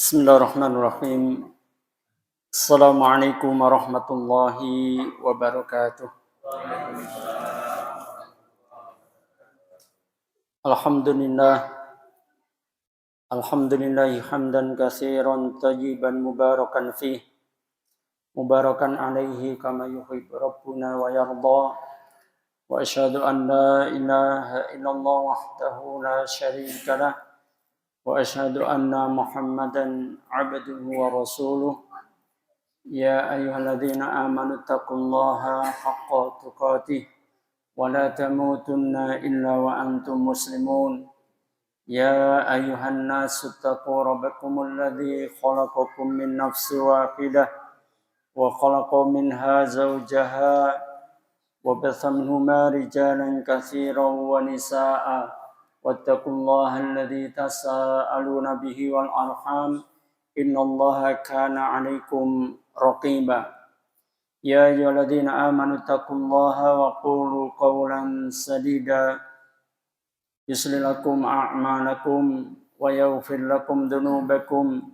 Bismillahirrahmanirrahim. Assalamualaikum warahmatullahi wabarakatuh. Alhamdulillah. Alhamdulillahi hamdan katsiran tayyiban mubarakan fih. Mubarakan alaihi kama yuhibbu rabbuna wa yarda. Wa asyhadu an la ilaha illallah wahdahu la syarika lah. Wa asyhadu anna Muhammadan abduhu wa rasuluh. Ya ayyuhalladzina amanu taqullaha haqqa tuqatih wa la tamutunna illa wa antum muslimun. Ya ayyuhan nasu taqu rabbakumul ladzi khalaqakum min nafsin wahidah wa khalaqa minha zawjaha wa batha minhuma rijalan katsiran wa nisaa'a wattaqullaha alladzi tasaaluna bihi wal arham innallaha kana 'alaikum raqiba. Ya ayyuhalladzina amanu taqullaha wa qulu qawlan sadida yuslih lakum a'malakum wa yaghfir lakum dhunubakum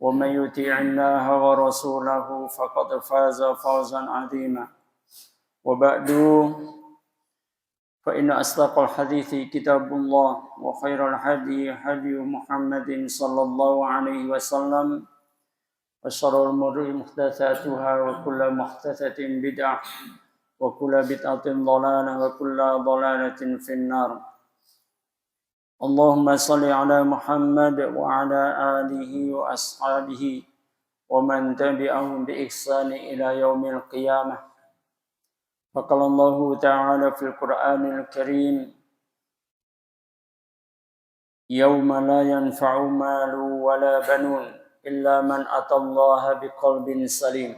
wa may yuti'illaha wa rasulahu faqad faza fawzan 'azima. Wa ba'du fa inna asdaqal hadithi kitabullah wa khairal hadi hadi Muhammadin sallallahu alaihi wasallam. Wa syarrul umuri muhdatsatuha wa kullu muhdatsatin bid'ah wa kullu bid'atin dhalalah wa kullu dhalalatin finnar. Allahumma shalli ala Muhammad wa ala alihi wa ashabihi wa man tabi'ahum bi ihsani ila yaumil qiyamah. Faqala Allah ta'ala fil Qur'anil Karim yauma la yanfa'u malu wa la banun illa man atallaha biqalbin salim.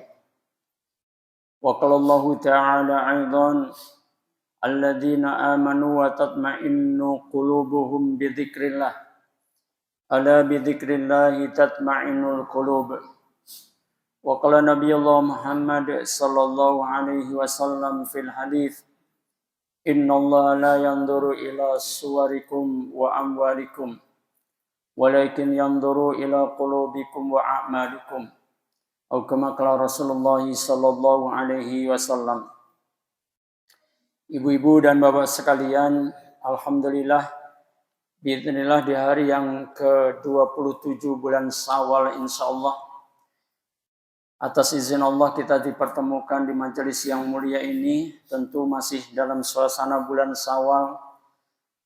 Wa qala Allah ta'ala aidan alladzina amanu wa tatma'innu qulubuhum bi dzikrillah ala bi dzikrillahi tatma'innul qulub. Wa qala nabiyullah Muhammad sallallahu alaihi wasallam fil hadits innallaha la yanzuru ila suwarikum wa amwalikum walakin yanzuru ila qulubikum wa a'malikum. Atau kama qala Rasulullah sallallahu alaihi wasallam. Ibu-ibu dan bapak sekalian, alhamdulillah biidznillah di hari yang ke-27 bulan Syawal insyaallah atas izin Allah kita dipertemukan di majelis yang mulia ini, tentu masih dalam suasana bulan Syawal.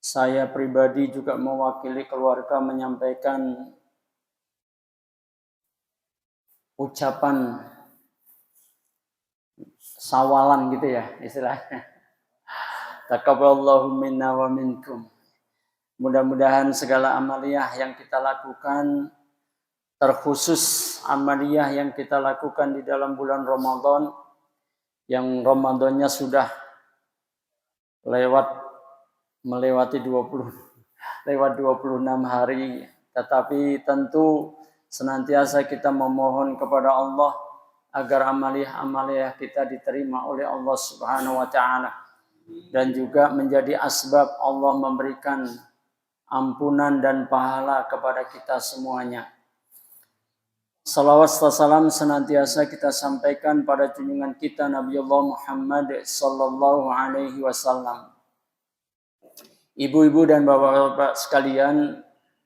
Saya pribadi juga mewakili keluarga menyampaikan ucapan sawalan gitu ya istilahnya. Taqabbalallahu minna wa minkum. Mudah-mudahan segala amaliyah yang kita lakukan, terkhusus amaliyah yang kita lakukan di dalam bulan Ramadan, yang Ramadannya sudah melewati 26 hari, tetapi tentu senantiasa kita memohon kepada Allah agar amaliyah kita diterima oleh Allah Subhanahu wa taala dan juga menjadi asbab Allah memberikan ampunan dan pahala kepada kita semuanya. Salawat serta salam senantiasa kita sampaikan pada junjungan kita Nabiullah Muhammad sallallahu alaihi wasallam. Ibu-ibu dan bapak-bapak sekalian,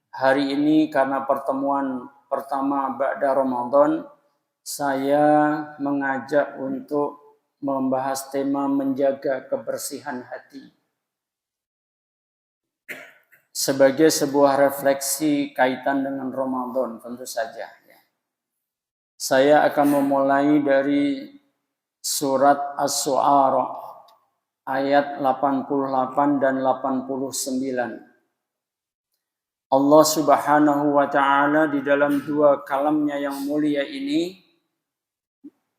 hari ini karena pertemuan pertama ba'da Ramadan, saya mengajak untuk membahas tema menjaga kebersihan hati. Sebagai sebuah refleksi kaitan dengan Ramadan tentu saja. Saya akan memulai dari surat Asy-Syu'ara ayat 88 dan 89. Allah Subhanahu wa taala di dalam dua kalamnya yang mulia ini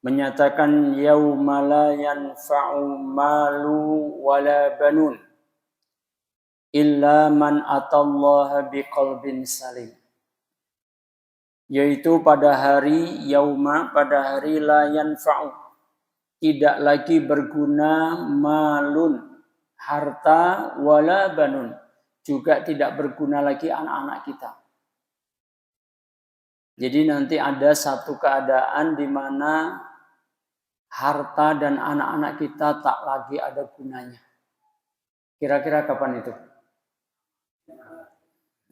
menyatakan yauma la yanfa'u malu wala banun illa man atallaha biqalbin salim. Yaitu pada hari yauma, pada hari la yanfa'u, tidak lagi berguna malun, harta, wala banun, juga tidak berguna lagi anak-anak kita. Jadi nanti ada satu keadaan di mana harta dan anak-anak kita tak lagi ada gunanya. Kira-kira kapan itu?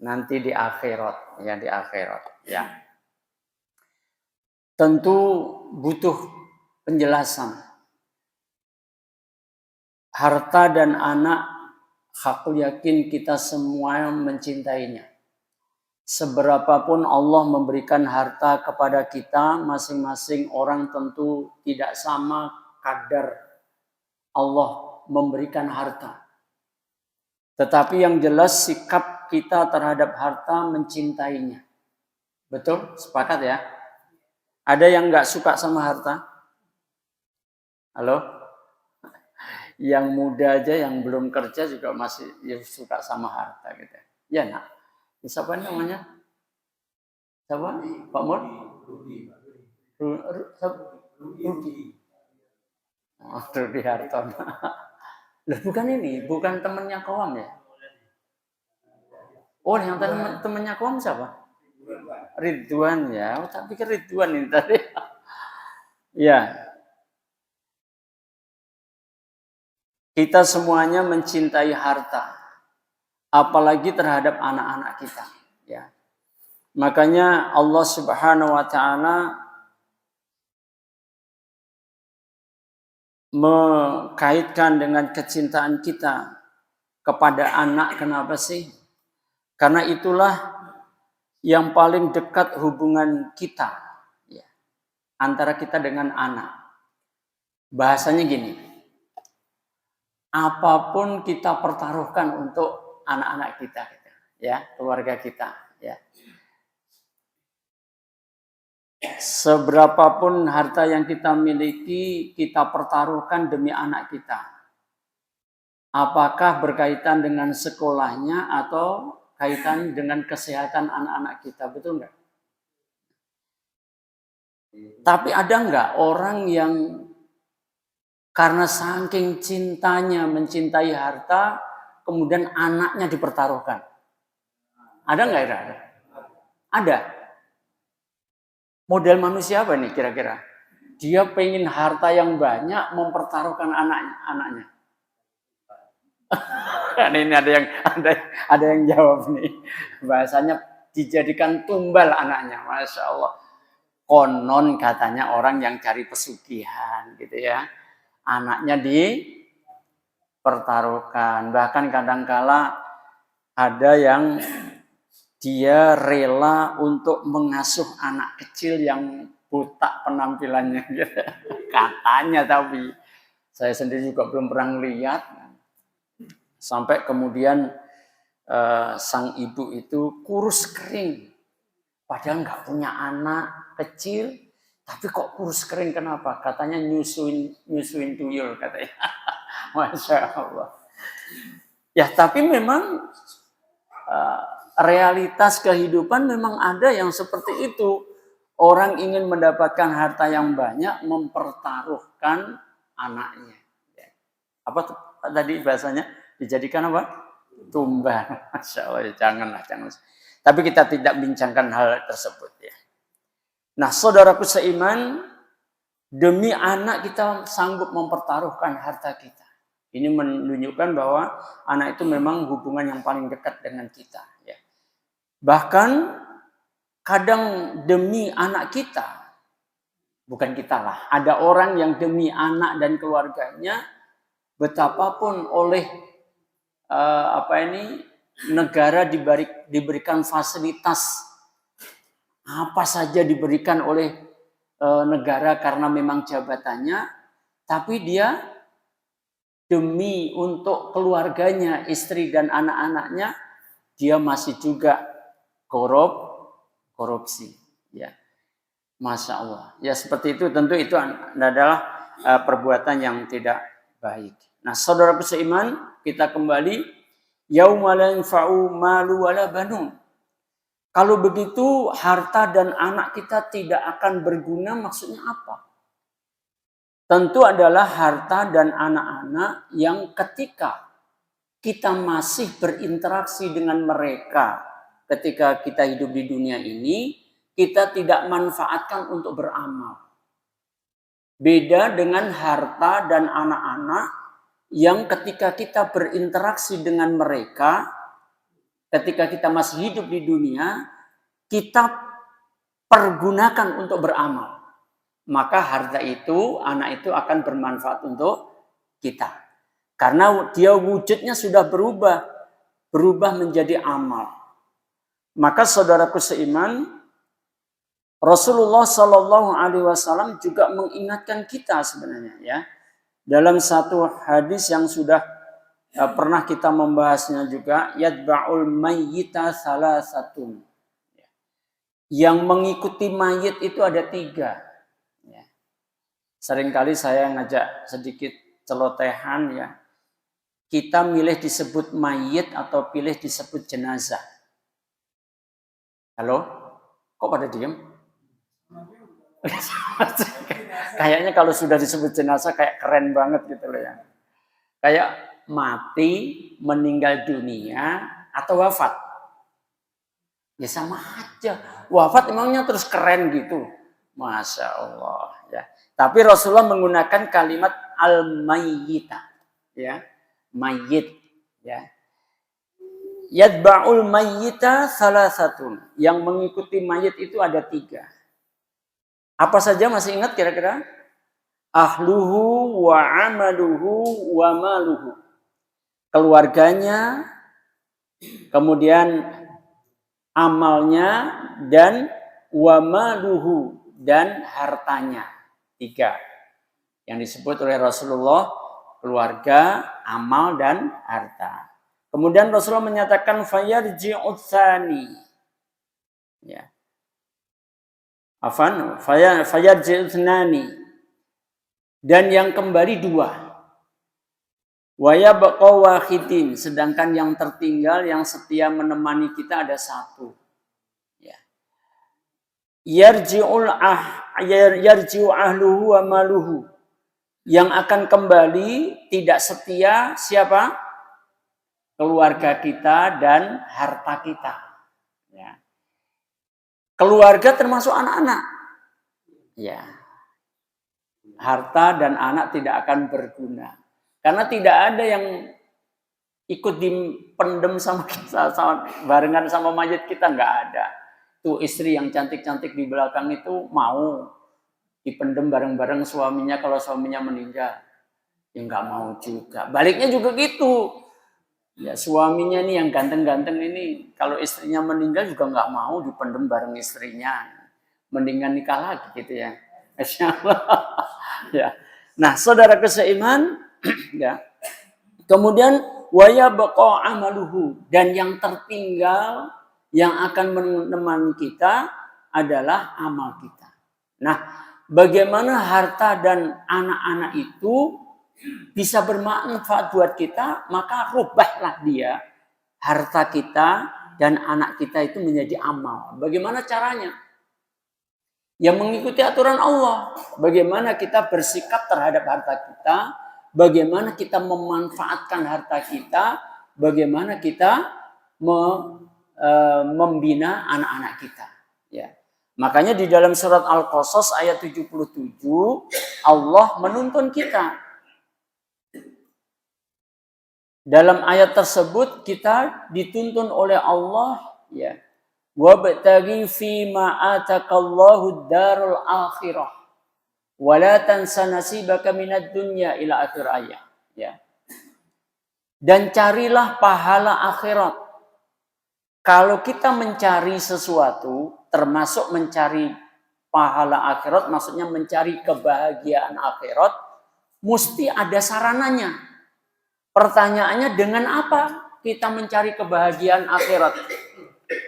Nanti di akhirat, ya di akhirat, ya. Tentu butuh penjelasan. Harta dan anak, aku yakin kita semua mencintainya. Seberapapun Allah memberikan harta kepada kita, masing-masing orang tentu tidak sama kadar Allah memberikan harta. Tetapi yang jelas sikap kita terhadap harta mencintainya. Betul? Sepakat ya? Ada yang nggak suka sama harta? Halo? Yang muda aja yang belum kerja juga masih suka sama harta gitu. Ya nak? Siapa namanya? Siapa? Pak Mur? Rudi. Oh, Rudi Hartono. Loh, bukan ini, bukan temennya Koam ya? Oh, yang temennya Koam siapa? Ridwan ya. Oh, tak pikir Ridwan ini tadi. Ya. Kita semuanya mencintai harta. Apalagi terhadap anak-anak kita, ya. Makanya Allah Subhanahu wa taala mengkaitkan dengan kecintaan kita kepada anak. Kenapa sih? Karena itulah yang paling dekat hubungan kita, ya, antara kita dengan anak. Bahasanya gini, apapun kita pertaruhkan untuk anak-anak kita, ya, keluarga kita, ya. Seberapapun harta yang kita miliki, kita pertaruhkan demi anak kita. Apakah berkaitan dengan sekolahnya atau kaitan dengan kesehatan anak-anak kita, betul nggak? Tapi ada nggak orang yang karena saking cintanya mencintai harta, kemudian anaknya dipertaruhkan? Ada nggak? Ada. Model manusia apa nih kira-kira? Dia pengen harta yang banyak, mempertaruhkan anaknya. Ini ada yang jawab nih. Bahasanya dijadikan tumbal anaknya, masya Allah. Konon katanya orang yang cari pesugihan, gitu ya. Anaknya dipertaruhkan. Bahkan kadangkala ada yang dia rela untuk mengasuh anak kecil yang buta penampilannya. Katanya, tapi saya sendiri juga belum pernah lihat. Sampai kemudian sang ibu itu kurus kering. Padahal nggak punya anak kecil, tapi kok kurus kering, kenapa? Katanya nyusuin tuyul katanya. Masya Allah. Ya, tapi memang realitas kehidupan memang ada yang seperti itu. Orang ingin mendapatkan harta yang banyak, mempertaruhkan anaknya. Apa tadi bahasanya? Dijadikan apa? Tumbal. Masya Allah, jangan. Tapi kita tidak bincangkan hal tersebut, ya. Nah, saudaraku seiman, demi anak kita sanggup mempertaruhkan harta kita. Ini menunjukkan bahwa anak itu memang hubungan yang paling dekat dengan kita, ya. Bahkan kadang demi anak kita, bukan kita lah, ada orang yang demi anak dan keluarganya, betapapun oleh negara diberikan fasilitas apa saja diberikan oleh negara karena memang jabatannya, tapi dia demi untuk keluarganya, istri dan anak-anaknya, dia masih juga korupsi, ya. Masya Allah. Ya, seperti itu, tentu itu adalah perbuatan yang tidak baik. Nah, saudaraku seiman, kita kembali, yauma la yanfa'u malu wala banun. Kalau begitu harta dan anak kita tidak akan berguna, maksudnya apa? Tentu adalah harta dan anak-anak yang ketika kita masih berinteraksi dengan mereka ketika kita hidup di dunia ini, kita tidak manfaatkan untuk beramal. Beda dengan harta dan anak-anak yang ketika kita berinteraksi dengan mereka, ketika kita masih hidup di dunia, kita pergunakan untuk beramal. Maka harta itu, anak itu akan bermanfaat untuk kita. Karena dia wujudnya sudah berubah menjadi amal. Maka saudaraku seiman, Rasulullah Shallallahu Alaihi Wasallam juga mengingatkan kita sebenarnya ya. Dalam satu hadis yang sudah pernah kita membahasnya juga, yatba'ul mayyita salasatun. Yang mengikuti mayit itu ada 3. Ya. Seringkali saya ngajak sedikit celotehan ya. Kita milih disebut mayit atau pilih disebut jenazah. Halo? Kok pada diem? Kayaknya kalau sudah disebut jenazah kayak keren banget gitu loh ya. Kayak mati, meninggal dunia, atau wafat. Ya sama aja. Wafat emangnya terus keren gitu. Masya Allah. Ya. Tapi Rasulullah menggunakan kalimat al-mayyita. Ya. Mayyit. Ya. Yatba'ul mayyita salasatun. Yang mengikuti mayit itu ada 3. Apa saja masih ingat kira-kira? Ahluhu wa amaluhu wa maluhu. Keluarganya, kemudian amalnya, dan wa maluhu, dan hartanya. 3. Yang disebut oleh Rasulullah, keluarga, amal, dan harta. Kemudian Rasulullah menyatakan fayarji'u tsani. Ya. Afan fayarji'u tsanani. Dan yang kembali 2. Wa yabqa wahidin, sedangkan yang tertinggal yang setia menemani kita ada 1. Ya. Yarji'u ahluhu wa maluhu. Yang akan kembali tidak setia siapa? Keluarga kita dan harta kita. Ya. Keluarga termasuk anak-anak. Ya. Harta dan anak tidak akan berguna. Karena tidak ada yang ikut dipendem sama kita, barengan sama mayat kita, nggak ada. Tuh istri yang cantik-cantik di belakang itu mau dipendem bareng-bareng suaminya kalau suaminya meninggal. Ya nggak mau juga. Baliknya juga gitu. Ya suaminya nih yang ganteng-ganteng ini, kalau istrinya meninggal juga nggak mau dipendem bareng istrinya. Mendingan nikah lagi gitu ya. Masya Allah. Ya. Nah saudara seiman, ya. Kemudian waya baqa amaluhu, dan yang tertinggal yang akan menemani kita adalah amal kita. Nah, bagaimana harta dan anak-anak itu bisa bermanfaat buat kita, maka rubahlah dia harta kita dan anak kita itu menjadi amal. Bagaimana caranya? Yang mengikuti aturan Allah. Bagaimana kita bersikap terhadap harta kita, bagaimana kita memanfaatkan harta kita, bagaimana kita membina anak-anak kita. Ya. Makanya di dalam surat Al-Qasas ayat 77, Allah menuntun kita. Dalam ayat tersebut kita dituntun oleh Allah, ya, wabtaghi fima atakallahu darul akhirah wala tansa nasibaka minad dunya ila akhir ayat, ya. Dan carilah pahala akhirat. Kalau kita mencari sesuatu, termasuk mencari pahala akhirat, maksudnya mencari kebahagiaan akhirat, mesti ada sarananya. Pertanyaannya, dengan apa kita mencari kebahagiaan akhirat?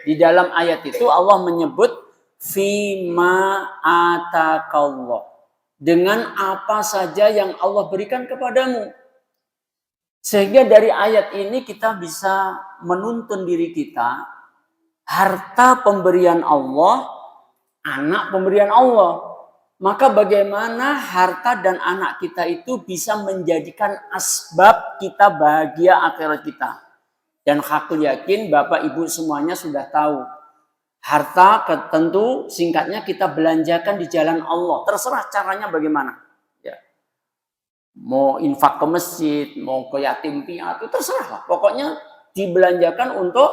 Di dalam ayat itu Allah menyebut fima atakallah. Dengan apa saja yang Allah berikan kepadamu. Sehingga dari ayat ini kita bisa menuntun diri kita, harta pemberian Allah, anak pemberian Allah. Maka bagaimana harta dan anak kita itu bisa menjadikan asbab kita bahagia akhirat kita. Dan aku yakin Bapak Ibu semuanya sudah tahu. Harta tentu singkatnya kita belanjakan di jalan Allah. Terserah caranya bagaimana. Ya. Mau infak ke masjid, mau ke yatim piatu, terserah lah. Pokoknya dibelanjakan untuk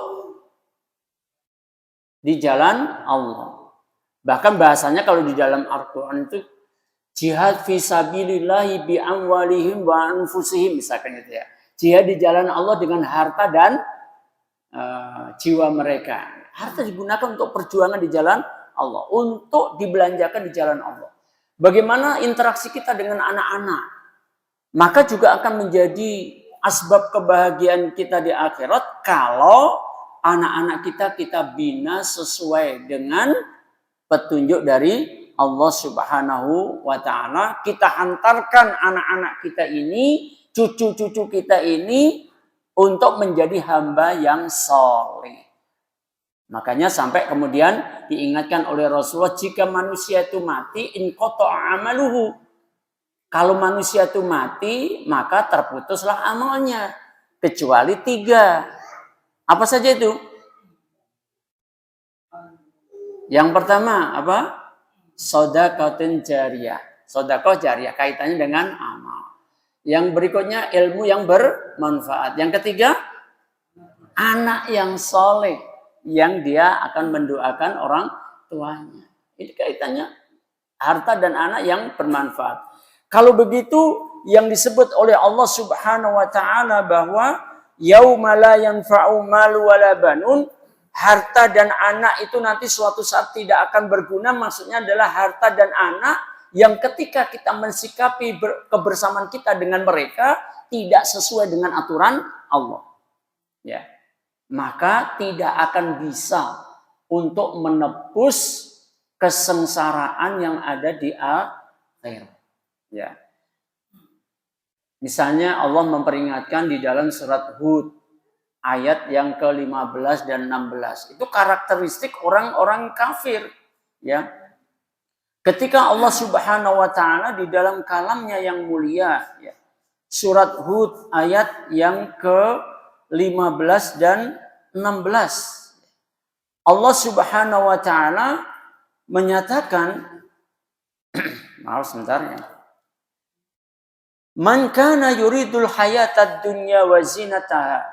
di jalan Allah. Bahkan bahasanya kalau di dalam Al-Quran itu jihad fisabilillahi bi amwalihim wa anfusihim misalkan gitu ya. Jihad di jalan Allah dengan harta dan jiwa mereka. Harta digunakan untuk perjuangan di jalan Allah, untuk dibelanjakan di jalan Allah. Bagaimana interaksi kita dengan anak-anak? Maka juga akan menjadi asbab kebahagiaan kita di akhirat kalau anak-anak kita bina sesuai dengan petunjuk dari Allah Subhanahu wa Ta'ala. Kita hantarkan anak-anak kita ini, cucu-cucu kita ini untuk menjadi hamba yang soleh. Makanya sampai kemudian diingatkan oleh Rasulullah, jika manusia itu mati, in qata'a amaluhu. Kalau manusia itu mati, maka terputuslah amalnya. Kecuali 3. Apa saja itu? Yang pertama, apa? Shadaqatin jariyah. Shadaqah jariyah, kaitannya dengan amal. Yang berikutnya, ilmu yang bermanfaat. Yang ketiga, anak yang soleh, yang dia akan mendoakan orang tuanya. Ini kaitannya harta dan anak yang bermanfaat. Kalau begitu yang disebut oleh Allah Subhanahu wa Ta'ala bahwa yauma la yanfa'u malu wala banun, harta dan anak itu nanti suatu saat tidak akan berguna, maksudnya adalah harta dan anak yang ketika kita mensikapi kebersamaan kita dengan mereka tidak sesuai dengan aturan Allah. Ya. Maka tidak akan bisa untuk menebus kesengsaraan yang ada di akhir. Ya. Misalnya Allah memperingatkan di dalam surat Hud ayat yang ke-15 dan 16. Itu karakteristik orang-orang kafir, ya. Ketika Allah Subhanahu wa Ta'ala di dalam kalamnya yang mulia, ya. Surat Hud ayat yang ke-15 dan 16. Allah Subhanahu wa Ta'ala menyatakan maaf sebentar ya. Man kana yuridul hayatad dunya wa zinataha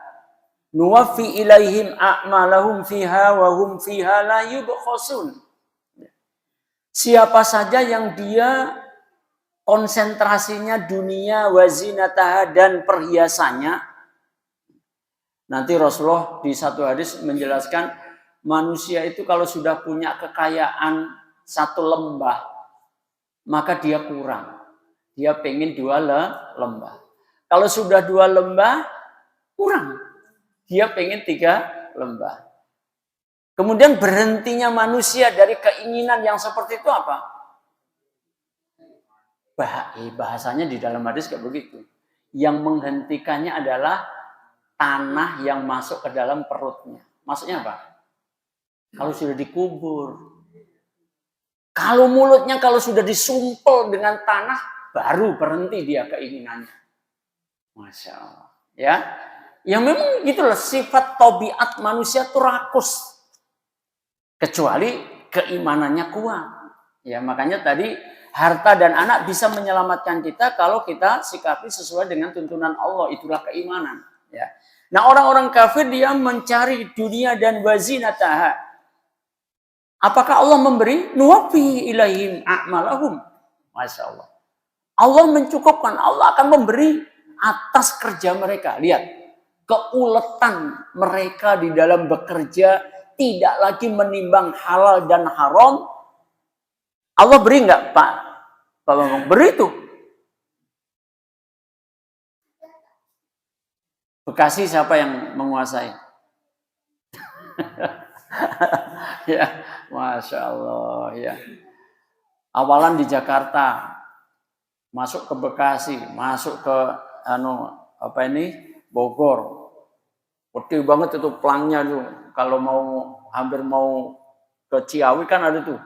nuwaffi ilaihim a'malahum fiha wa hum fiha la yubkhasun. Siapa saja yang dia konsentrasinya dunia wa zinataha dan perhiasannya. Nanti Rasulullah di satu hadis menjelaskan manusia itu kalau sudah punya kekayaan 1 lembah maka dia kurang. Dia pengen 2 lembah. Kalau sudah 2 lembah, kurang. Dia pengen 3 lembah. Kemudian berhentinya manusia dari keinginan yang seperti itu apa? Bahasanya di dalam hadis kayak begitu. Yang menghentikannya adalah tanah yang masuk ke dalam perutnya. Maksudnya apa? Kalau sudah dikubur. Kalau mulutnya kalau sudah disumpel dengan tanah, baru berhenti dia keinginannya. Masya Allah. Ya, yang memang itulah sifat tabiat manusia itu rakus. Kecuali keimanannya kuat. Ya, makanya tadi harta dan anak bisa menyelamatkan kita kalau kita sikapi sesuai dengan tuntunan Allah. Itulah keimanan. Ya. Nah, orang-orang kafir dia mencari dunia dan wazinataha. Apakah Allah memberi? Nuwaffi ilaihim a'malahum. Masya Allah. Allah mencukupkan, Allah akan memberi atas kerja mereka. Lihat, keuletan mereka di dalam bekerja, tidak lagi menimbang halal dan haram. Allah beri nggak Pak Bambang? Beri itu. Bekasi siapa yang menguasai? Ya, Masya Allah. Ya. Awalan di Jakarta. Masuk ke Bekasi, masuk ke Bogor. Gede banget itu pelangnya tuh. Kalau hampir mau ke Ciawi kan ada tuh.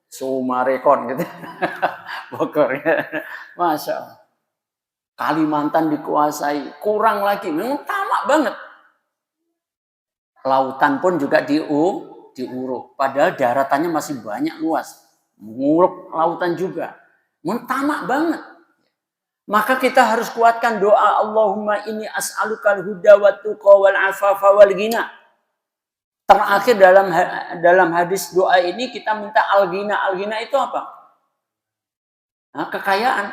Sumarekon gitu. Bogor ya. Masya Allah. Kalimantan dikuasai, kurang lagi, memang tamak banget. Lautan pun juga diuruk. Padahal daratannya masih banyak luas. Menguruk lautan juga. Tamak banget. Maka kita harus kuatkan doa Allahumma inni as'alukal huda wa tuqa wal afafa wal ghina. Terakhir dalam hadis doa ini kita minta al-ghina. Al-ghina itu apa? Nah, kekayaan.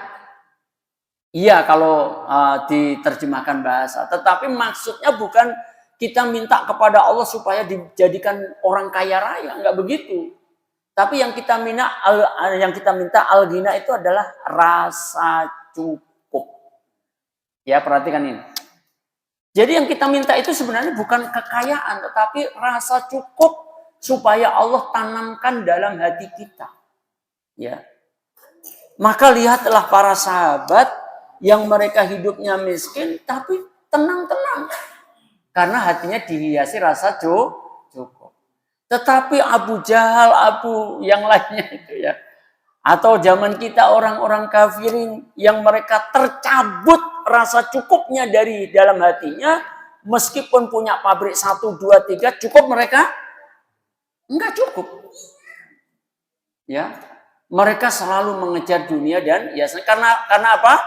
Iya kalau diterjemahkan bahasa. Tetapi maksudnya bukan kita minta kepada Allah supaya dijadikan orang kaya raya. Enggak begitu. Tapi yang kita minta al-ghina itu adalah rasa cukup. Ya, perhatikan ini. Jadi yang kita minta itu sebenarnya bukan kekayaan, tetapi rasa cukup supaya Allah tanamkan dalam hati kita. Ya. Maka lihatlah para sahabat yang mereka hidupnya miskin tapi tenang-tenang. Karena hatinya dihiasi rasa cukup. Tetapi Abu Jahal, yang lainnya itu ya. Atau zaman kita orang-orang kafirin yang mereka tercabut rasa cukupnya dari dalam hatinya. Meskipun punya pabrik 1, 2, 3, cukup mereka? Enggak cukup. Ya, mereka selalu mengejar dunia dan hiasan. Karena apa?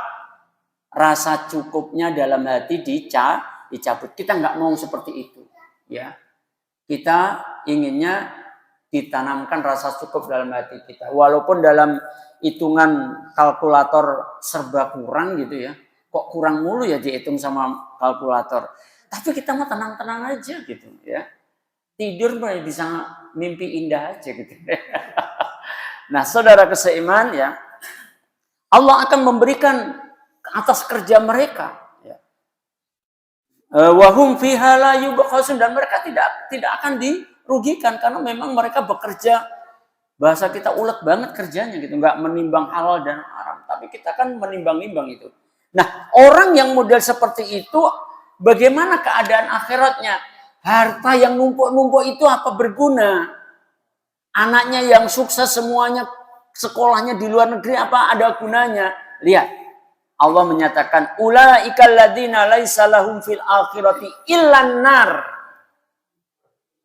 Rasa cukupnya dalam hati dicabut. Kita nggak mau seperti itu. Ya, kita inginnya ditanamkan rasa cukup dalam hati kita. Walaupun dalam hitungan kalkulator serba kurang gitu ya. Kok kurang mulu ya dihitung sama kalkulator. Tapi kita mah tenang-tenang aja gitu ya. Tidur bisa mimpi indah aja gitu. Nah, saudara keseiman ya. Allah akan memberikan atas kerja mereka. Wahum fiha la yubkhasun, dan mereka tidak akan dirugikan karena memang mereka bekerja, bahasa kita ulet banget kerjanya gitu, nggak menimbang halal dan haram, tapi kita kan menimbang-nimbang itu. Nah, orang yang model seperti itu, bagaimana keadaan akhiratnya? Harta yang numpuk-numpuk itu apa berguna? Anaknya yang sukses semuanya sekolahnya di luar negeri, apa ada gunanya? Lihat. Allah menyatakan ulaikal ladzina laisa lahum fil akhirati illan nar.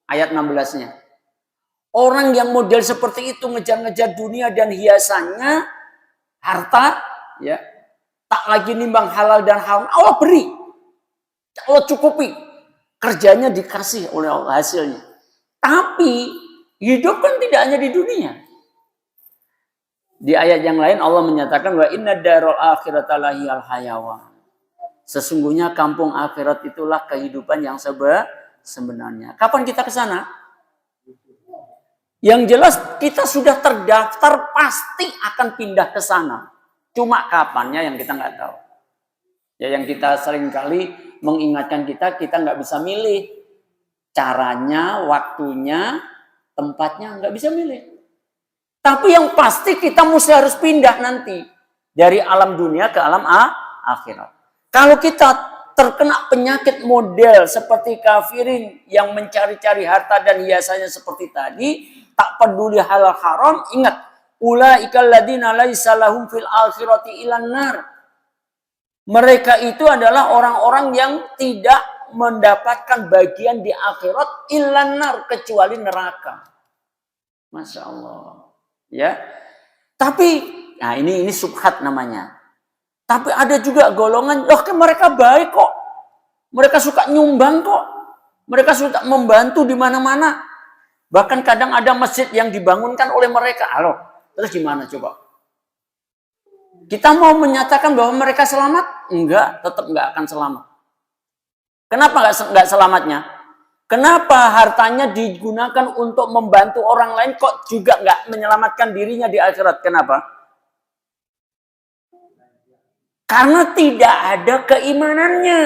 Ayat 16-nya. Orang yang model seperti itu ngejar-ngejar dunia dan hiasannya, harta, ya, tak lagi nimbang halal dan haram, Allah beri. Allah cukupi. Kerjanya dikasih oleh Allah hasilnya. Tapi hidup kan tidak hanya di dunia. Di ayat yang lain Allah menyatakan wa inna darul akhirata lahiyal hayawan. Sesungguhnya kampung akhirat itulah kehidupan yang sebenarnya. Kapan kita ke sana? Yang jelas kita sudah terdaftar pasti akan pindah ke sana. Cuma kapannya yang kita nggak tahu. Ya, yang kita seringkali mengingatkan kita nggak bisa milih caranya, waktunya, tempatnya nggak bisa milih. Tapi yang pasti kita mesti harus pindah nanti. Dari alam dunia ke alam akhirat. Kalau kita terkena penyakit model seperti kafirin yang mencari-cari harta dan hiasannya seperti tadi, tak peduli halal haram, ingat. Ulaikal ladzina laisa lahum fil akhirati ilan nar. Mereka itu adalah orang-orang yang tidak mendapatkan bagian di akhirat ilan nar, kecuali neraka. Masya Allah. Ya, tapi nah ini subhat namanya. Tapi ada juga golongan, mereka baik kok, mereka suka nyumbang kok, mereka suka membantu di mana-mana. Bahkan kadang ada masjid yang dibangunkan oleh mereka. Terus gimana coba? Kita mau menyatakan bahwa mereka selamat? Enggak, tetap enggak akan selamat. Kenapa enggak selamatnya? Kenapa hartanya digunakan untuk membantu orang lain kok juga nggak menyelamatkan dirinya di akhirat? Kenapa? Karena tidak ada keimanannya.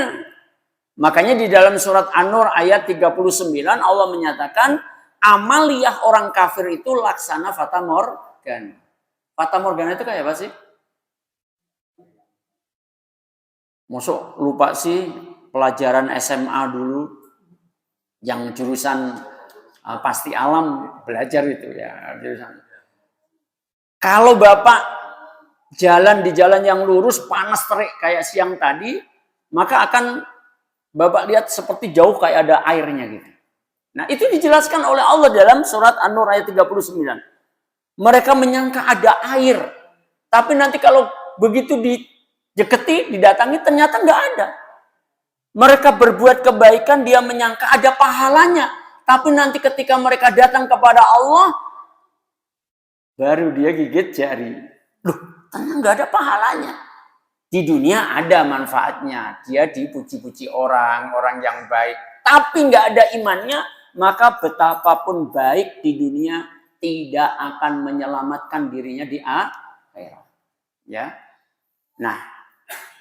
Makanya di dalam surat An-Nur ayat 39 Allah menyatakan amaliyah orang kafir itu laksana fata morgana. Fata morgana itu kayak apa sih? Masuk lupa sih pelajaran SMA dulu. Yang jurusan pasti alam belajar itu ya jurusan. Kalau Bapak jalan di jalan yang lurus panas terik kayak siang tadi, maka akan Bapak lihat seperti jauh kayak ada airnya gitu. Nah, itu dijelaskan oleh Allah dalam surat An-Nur ayat 39. Mereka menyangka ada air. Tapi nanti kalau begitu dideketi, didatangi, ternyata nggak ada. Mereka berbuat kebaikan, dia menyangka ada pahalanya. Tapi nanti ketika mereka datang kepada Allah, baru dia gigit jari. Loh, ternyata nggak ada pahalanya. Di dunia ada manfaatnya. Dia dipuji-puji orang yang baik. Tapi nggak ada imannya, maka betapapun baik di dunia tidak akan menyelamatkan dirinya di akhirat. Ya. Nah,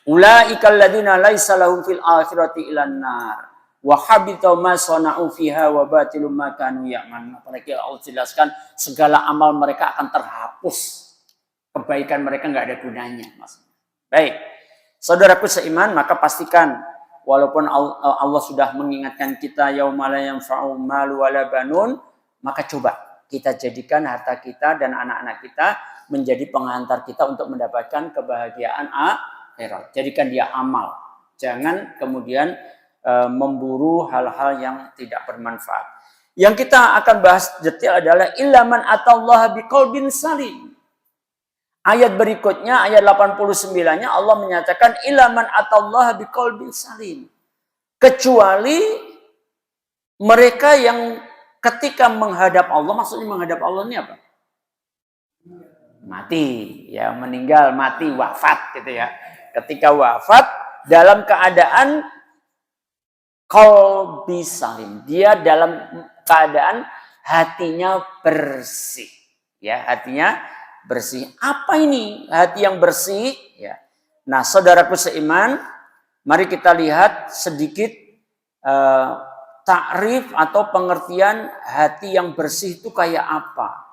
ulaikal ladzina laisa lahum fil akhirati ilan nar wa habita ma sana'u fiha wa batilum ma kanu ya'malun. Apalagi Allah jelaskan segala amal mereka akan terhapus. Kebaikan mereka nggak ada gunanya, Mas. Baik. Saudaraku seiman, maka pastikan walaupun Allah sudah mengingatkan kita yauma la yanfa'u malu wala banun, maka coba kita jadikan harta kita dan anak-anak kita menjadi pengantar kita untuk mendapatkan kebahagiaan akhirat. Jadikan dia amal. Jangan kemudian memburu hal-hal yang tidak bermanfaat. Yang kita akan bahas detail adalah ilaman atallaha biqalbin salim. Ayat berikutnya, ayat 89-nya Allah menyatakan ilaman atallaha biqalbin salim. Kecuali mereka yang ketika menghadap Allah, maksudnya menghadap Allah ini apa? Mati, ya, meninggal, mati, wafat gitu ya. Ketika wafat dalam keadaan qalbi salim, dia dalam keadaan hatinya bersih, ya, hatinya bersih. Apa ini hati yang bersih? Ya. Nah, saudaraku seiman, mari kita lihat sedikit takrif atau pengertian hati yang bersih itu kayak apa.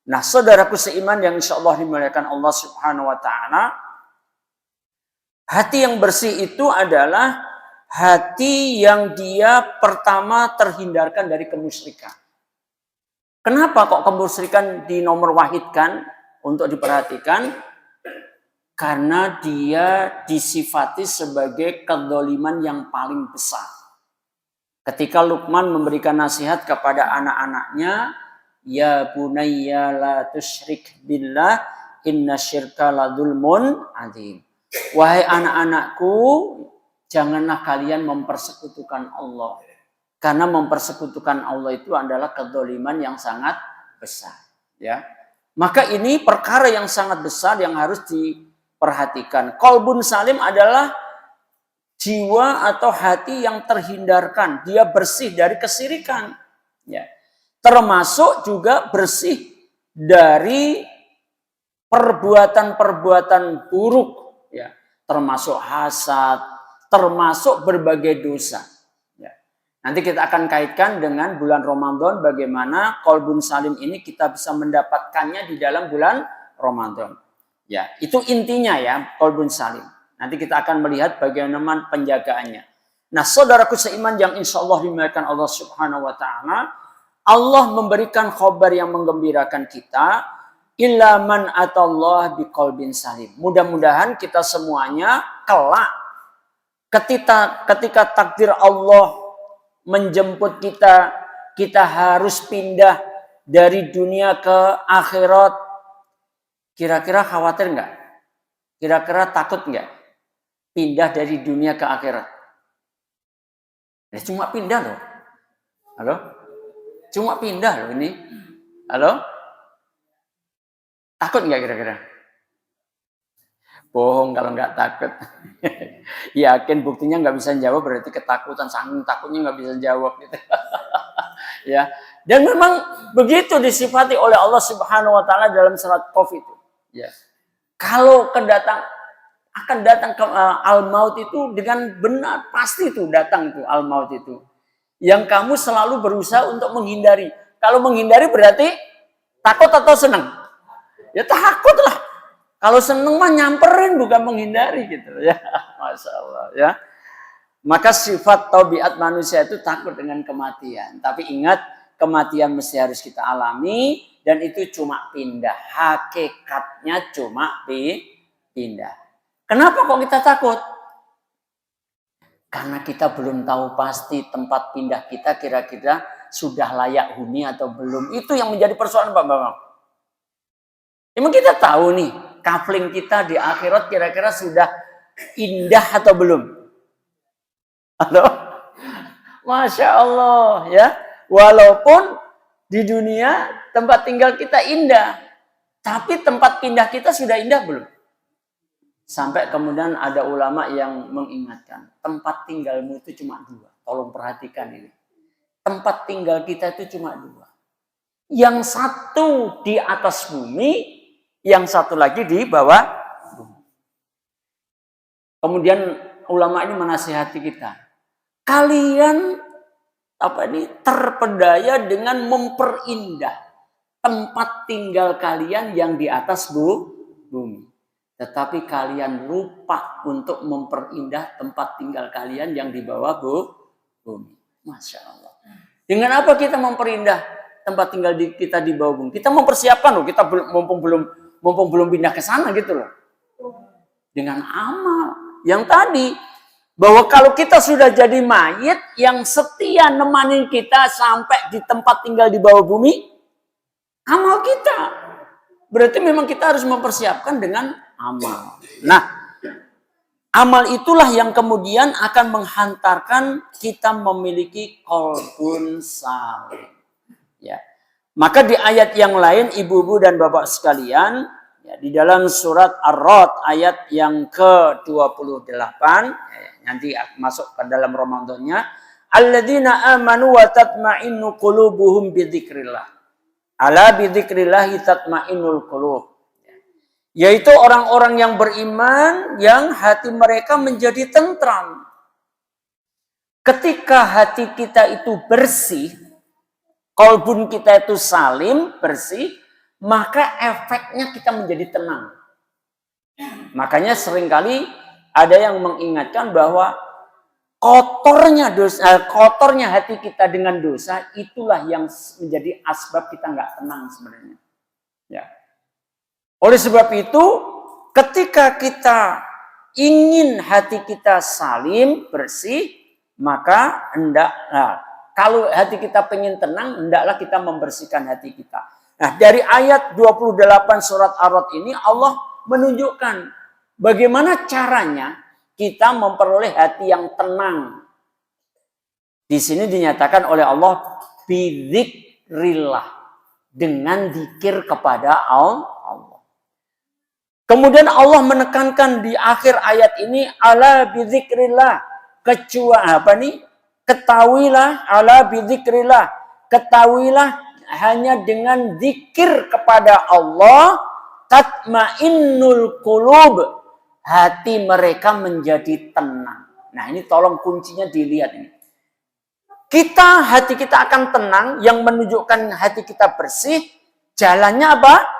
Nah, saudaraku seiman yang insya Allah dimuliakan Allah Subhanahu wa Ta'ala, hati yang bersih itu adalah hati yang dia pertama terhindarkan dari kemusyrikan. Kenapa kok kemusyrikan dinomor wahidkan untuk diperhatikan? Karena dia disifati sebagai kedzaliman yang paling besar. Ketika Luqman memberikan nasihat kepada anak-anaknya, ya bunayya la tusyrik billah inna syirka la dzulmun adzim. Wahai anak-anakku, janganlah kalian mempersekutukan Allah. Karena mempersekutukan Allah itu adalah kedzaliman yang sangat besar, ya. Maka ini perkara yang sangat besar yang harus diperhatikan. Qalbun salim adalah jiwa atau hati yang terhindarkan, dia bersih dari kesyirikan, ya. Termasuk juga bersih dari perbuatan-perbuatan buruk, ya, termasuk hasad, termasuk berbagai dosa. Ya. Nanti kita akan kaitkan dengan bulan Ramadan, bagaimana qalbun salim ini kita bisa mendapatkannya di dalam bulan Ramadan. Ya, itu intinya ya, qalbun salim. Nanti kita akan melihat bagaimana penjagaannya. Nah, saudaraku seiman yang insya Allah dimuliakan Allah Subhanahu wa Ta'ala, Allah memberikan khabar yang menggembirakan kita, illa man atallah biqalbin salim. Mudah-mudahan kita semuanya kelak ketika takdir Allah menjemput kita, kita harus pindah dari dunia ke akhirat. Kira-kira khawatir nggak? Kira-kira takut nggak? Pindah dari dunia ke akhirat. Ya, cuma pindah loh. Halo? Cuma pindah loh ini. Halo? Takut nggak kira-kira? Bohong kalau nggak takut. Yakin buktinya nggak bisa jawab berarti ketakutan, saking takutnya nggak bisa jawab gitu. Ya. Dan memang begitu disifati oleh Allah Subhanahu wa Ta'ala dalam surat Qaf itu. Ya. Kalau akan datang ke al-maut itu dengan benar, pasti itu datang itu al-maut itu. Yang kamu selalu berusaha untuk menghindari. Kalau menghindari berarti takut atau senang? Ya takut lah. Kalau seneng mah nyamperin bukan menghindari gitu ya. Masya Allah ya. Maka sifat tabiat manusia itu takut dengan kematian. Tapi ingat, kematian mesti harus kita alami dan itu cuma pindah. Hakikatnya cuma pindah. Kenapa kok kita takut? Karena kita belum tahu pasti tempat pindah kita kira-kira sudah layak huni atau belum. Itu yang menjadi persoalan Pak Bambang. Emang kita tahu nih, kafling kita di akhirat kira-kira sudah indah atau belum? Halo? Masya Allah ya. Walaupun di dunia tempat tinggal kita indah, tapi tempat pindah kita sudah indah belum? Sampai kemudian ada ulama yang mengingatkan, tempat tinggalmu itu cuma dua. Tolong perhatikan ini. Tempat tinggal kita itu cuma dua. Yang satu di atas bumi, yang satu lagi di bawah bumi. Kemudian ulama ini menasihati kita. Kalian terpedaya dengan memperindah tempat tinggal kalian yang di atas bumi. Tetapi kalian lupa untuk memperindah tempat tinggal kalian yang di bawah bumi. Masya Allah. Dengan apa kita memperindah tempat tinggal kita di bawah bumi? Kita mempersiapkan loh, kita mumpung belum pindah ke sana gitu loh. Dengan amal yang tadi, bahwa kalau kita sudah jadi mayit yang setia nemanin kita sampai di tempat tinggal di bawah bumi, amal kita. Berarti memang kita harus mempersiapkan dengan amal. Nah, amal itulah yang kemudian akan menghantarkan kita memiliki qalbun salim. Ya. Maka di ayat yang lain, ibu-ibu dan bapak sekalian, ya, di dalam surat Ar-Ra'd ayat yang ke-28, nanti masuk ke dalam Ramadannya, alladzina amanu wa tatma'innu qulubuhum bidzikrillah. Ala bidzikrillah tatma'innul qulub. Yaitu orang-orang yang beriman yang hati mereka menjadi tentram. Ketika hati kita itu bersih, qalbun kita itu salim, bersih, maka efeknya kita menjadi tenang. Makanya seringkali ada yang mengingatkan bahwa kotornya hati kita dengan dosa, itulah yang menjadi asbab kita nggak tenang sebenarnya. Ya. Oleh sebab itu, ketika kita ingin hati kita salim, bersih, maka kalau hati kita pengen tenang, hendaklah kita membersihkan hati kita. Nah, dari ayat 28 surat Ar-Ra'd ini Allah menunjukkan bagaimana caranya kita memperoleh hati yang tenang. Di sini dinyatakan oleh Allah bidzikrillah, dengan zikir kepada Allah. Kemudian Allah menekankan di akhir ayat ini ala bidzikrillah, ketahuilah ala bidzikrillah, ketahuilah hanya dengan zikir kepada Allah tatmainnul qulub, hati mereka menjadi tenang. Nah, ini tolong kuncinya dilihat ini. Hati kita akan tenang, yang menunjukkan hati kita bersih, jalannya apa?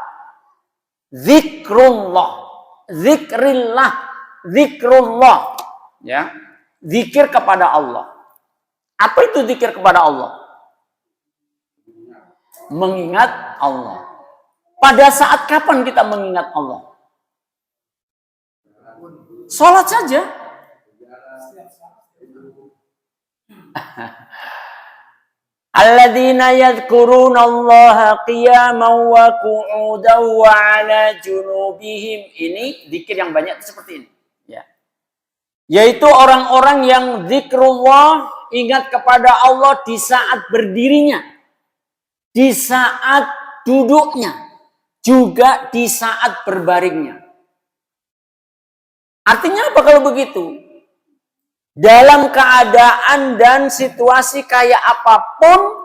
Zikrullah, zikrullah, ya, zikir kepada Allah. Apa itu zikir kepada Allah? Mengingat Allah. Pada saat kapan kita mengingat Allah? Sholat saja. Alladzina yadhkurunallaha qiyaman wa qu'udan wa 'ala junubihim. Ini zikir yang banyak seperti ini, ya. Yaitu orang-orang yang zikrullah, ingat kepada Allah di saat berdirinya, di saat duduknya, juga di saat berbaringnya. Artinya apa kalau begitu? Dalam keadaan dan situasi kayak apapun,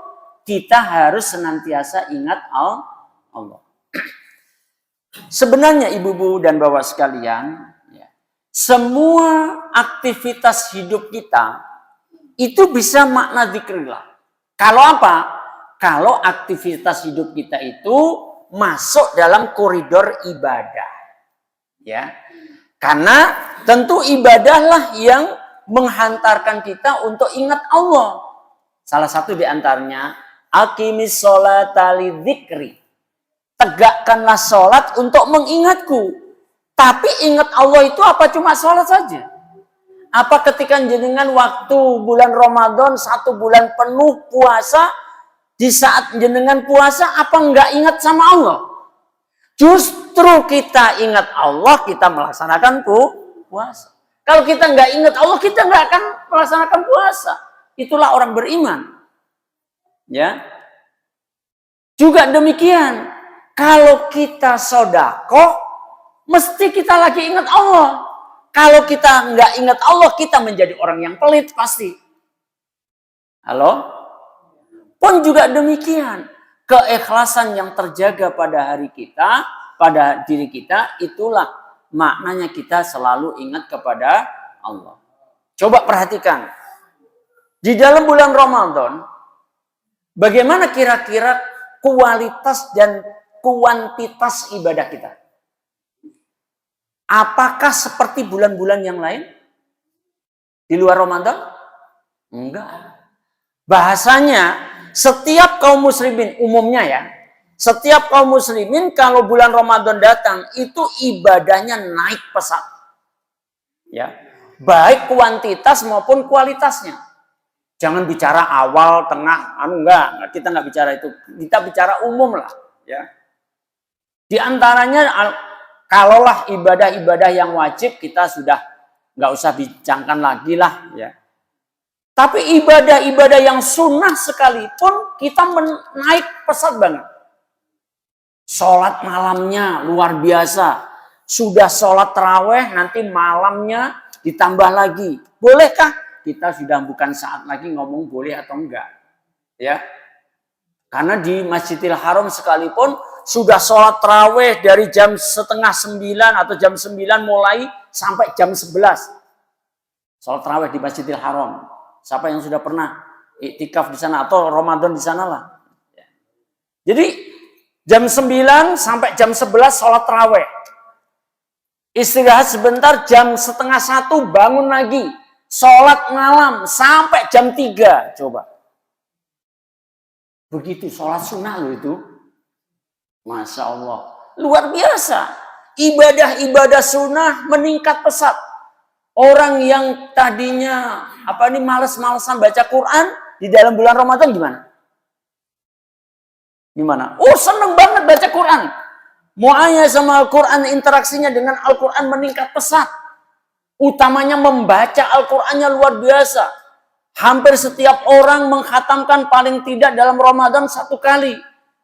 kita harus senantiasa ingat Allah. Sebenarnya ibu-ibu dan bapak sekalian, ya, semua aktivitas hidup kita itu bisa makna zikrillah. Kalau apa? Kalau aktivitas hidup kita itu masuk dalam koridor ibadah. Ya. Karena tentu ibadahlah yang menghantarkan kita untuk ingat Allah. Salah satu di antaranya, aqimis sholata lidzikri. Tegakkanlah sholat untuk mengingatku. Tapi ingat Allah itu apa cuma sholat saja? Apa ketika jenengan waktu bulan Ramadan 1 bulan penuh puasa, Di saat jenengan puasa, apa enggak ingat sama Allah? Justru kita ingat Allah, kita melaksanakan puasa. Kalau kita enggak ingat Allah, kita enggak akan melaksanakan puasa. Itulah orang beriman. Ya. Juga demikian, kalau kita sedekah, mesti kita lagi ingat Allah. Kalau kita enggak ingat Allah, kita menjadi orang yang pelit pasti. Halo? Pun juga demikian, keikhlasan yang terjaga pada hari kita, pada diri kita, itulah maknanya kita selalu ingat kepada Allah. Coba perhatikan, di dalam bulan Ramadan, bagaimana kira-kira kualitas dan kuantitas ibadah kita? Apakah seperti bulan-bulan yang lain? Di luar Ramadan? Enggak. Bahasanya, setiap kaum muslimin umumnya ya, setiap kaum muslimin kalau bulan Ramadan datang itu ibadahnya naik pesat. Ya. Baik kuantitas maupun kualitasnya. Jangan bicara awal, tengah, enggak, kita enggak bicara itu. Kita bicara umum lah, ya. Di antaranya kalaulah ibadah-ibadah yang wajib kita sudah enggak usah bincangkan lagi lah, ya. Tapi ibadah-ibadah yang sunnah sekalipun kita naik pesat banget. Sholat malamnya luar biasa. Sudah sholat taraweh nanti malamnya ditambah lagi. Bolehkah? Kita sudah bukan saat lagi ngomong boleh atau enggak. Ya. Karena di Masjidil Haram sekalipun sudah sholat taraweh dari jam 8:30 atau jam 9 mulai sampai jam 11. Sholat taraweh di Masjidil Haram. Siapa yang sudah pernah iktikaf di sana atau Ramadan di sana lah. Jadi jam 9 sampai jam 11 sholat taraweh. Istirahat sebentar jam 12:30 bangun lagi. Sholat malam sampai jam 3. Coba. Begitu sholat sunnah loh itu. Masya Allah. Luar biasa. Ibadah-ibadah sunnah meningkat pesat. Orang yang tadinya malas-malasan baca Quran di dalam bulan Ramadan gimana? Gimana? Oh, seneng banget baca Quran. Mu'ayah sama Al-Quran, interaksinya dengan Al-Quran meningkat pesat. Utamanya membaca Al-Qurannya luar biasa. Hampir setiap orang mengkhatamkan paling tidak dalam Ramadan 1 kali.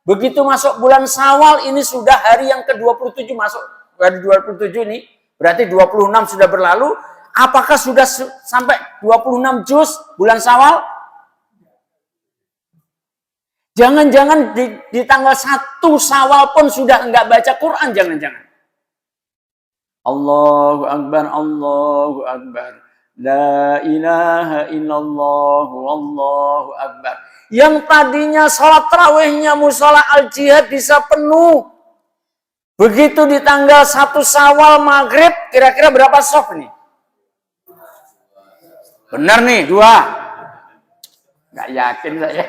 Begitu masuk bulan Syawal, ini sudah hari yang ke-27 masuk. Hari 27 ini, berarti 26 sudah berlalu. Apakah sudah sampai 26 juz bulan Syawal? Jangan-jangan di tanggal 1 Syawal pun sudah enggak baca Quran, jangan-jangan. Allahu Akbar, Allahu Akbar. La ilaha illallah, Allahu Akbar. Yang tadinya sholat tarawihnya mushola al-jihad bisa penuh. Begitu di tanggal 1 Syawal maghrib, kira-kira berapa soft nih? Benar nih, 2. Nggak yakin saya.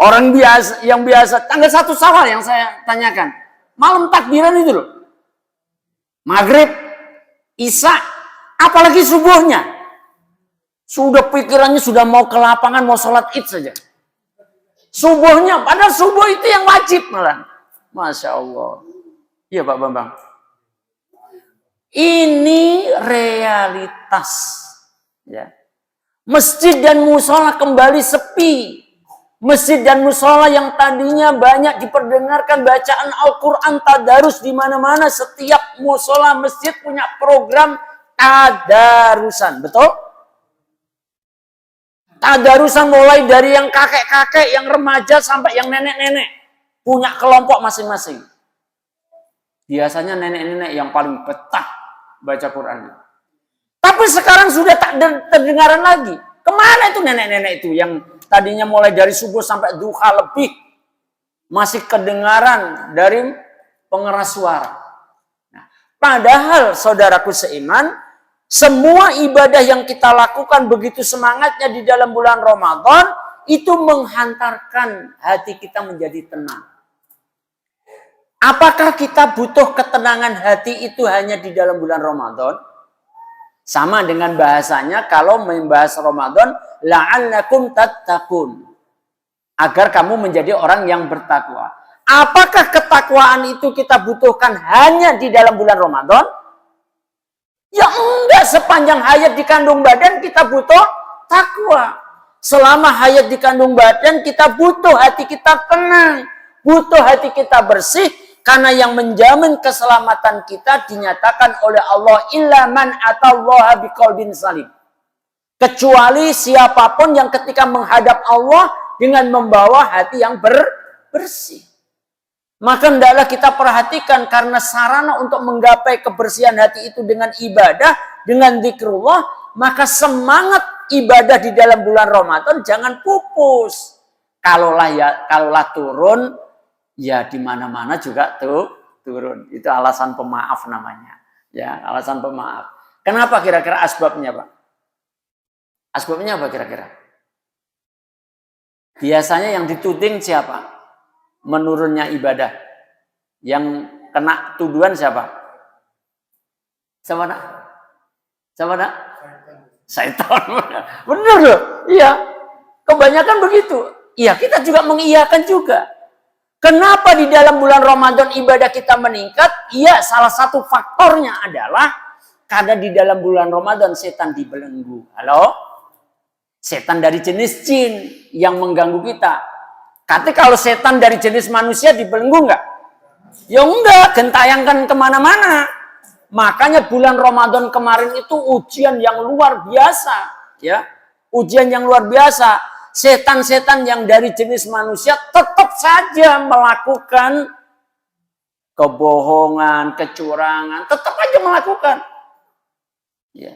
Orang biasa, yang biasa, tanggal 1 Syawal yang saya tanyakan. Malam takbiran itu loh. Maghrib, Isya, apalagi subuhnya. Sudah pikirannya sudah mau ke lapangan, mau sholat id saja. Subuhnya, padahal subuh itu yang wajib malah. Masya Allah. Iya Pak Bambang. Ini realitas. Ya. Masjid dan musola kembali sepi. Masjid dan musola yang tadinya banyak diperdengarkan bacaan Al-Quran tadarus di mana-mana. Setiap musola masjid punya program tadarusan, betul? Tadarusan mulai dari yang kakek-kakek, yang remaja sampai yang nenek-nenek punya kelompok masing-masing. Biasanya nenek-nenek yang paling betah baca Quran. Tapi sekarang sudah tak terdengaran lagi. Kemana itu nenek-nenek itu yang tadinya mulai dari subuh sampai duha lebih masih kedengaran dari pengeras suara. Nah, padahal saudaraku seiman, semua ibadah yang kita lakukan begitu semangatnya di dalam bulan Ramadan itu menghantarkan hati kita menjadi tenang. Apakah kita butuh ketenangan hati itu hanya di dalam bulan Ramadan? Sama dengan bahasanya kalau membahas Ramadan, la'allakum tattaqun. agar kamu menjadi orang yang bertakwa. Apakah ketakwaan itu kita butuhkan hanya di dalam bulan Ramadan? Ya enggak, sepanjang hayat di kandung badan kita butuh takwa. Selama hayat di kandung badan kita butuh hati kita tenang, butuh hati kita bersih, karena yang menjamin keselamatan kita dinyatakan oleh Allah, illa man atallaha biqalbin salim. Kecuali siapapun yang ketika menghadap Allah dengan membawa hati yang bersih. Maka hendaklah kita perhatikan, karena sarana untuk menggapai kebersihan hati itu dengan ibadah, dengan zikrullah, maka semangat ibadah di dalam bulan Ramadan jangan pupus. Kalaulah turun, ya di mana-mana juga turun. Itu alasan pemaaf namanya. Ya, alasan pemaaf. Kenapa kira-kira asbabnya, Pak? Asbabnya apa kira-kira? Biasanya yang dituding siapa? Menurunnya ibadah. Yang kena tuduhan siapa? Siapa nak? Siapa nak? Syaitan. Benar loh. Iya. Kebanyakan begitu. Iya, kita juga mengiyakan juga. Kenapa di dalam bulan Ramadan ibadah kita meningkat? Iya, salah satu faktornya adalah karena di dalam bulan Ramadan setan dibelenggu. Halo? Setan dari jenis jin yang mengganggu kita. Katanya kalau setan dari jenis manusia dibelenggu enggak? Ya enggak, gentayangan kemana-mana. Makanya bulan Ramadan kemarin itu ujian yang luar biasa. Ya, ujian yang luar biasa. Setan-setan yang dari jenis manusia tetap saja melakukan kebohongan, kecurangan. Tetap aja melakukan. Ya.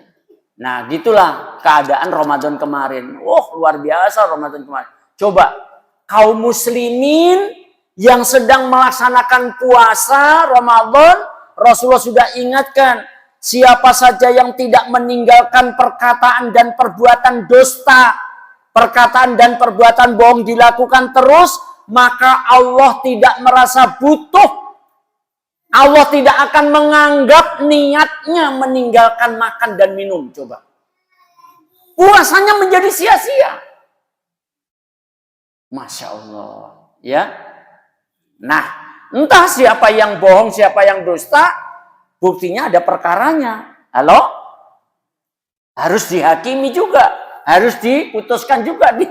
Nah, gitulah keadaan Ramadan kemarin. Luar biasa Ramadan kemarin. Coba, kaum muslimin yang sedang melaksanakan puasa Ramadan, Rasulullah sudah ingatkan, siapa saja yang tidak meninggalkan perkataan dan perbuatan dusta, perkataan dan perbuatan bohong dilakukan terus, maka Allah tidak merasa butuh. Allah tidak akan menganggap niatnya meninggalkan makan dan minum. Coba. Puasanya menjadi sia-sia. Masya Allah. Ya. Nah, entah siapa yang bohong, siapa yang dusta, buktinya ada perkaranya. Halo? Harus dihakimi juga. Harus diputuskan juga di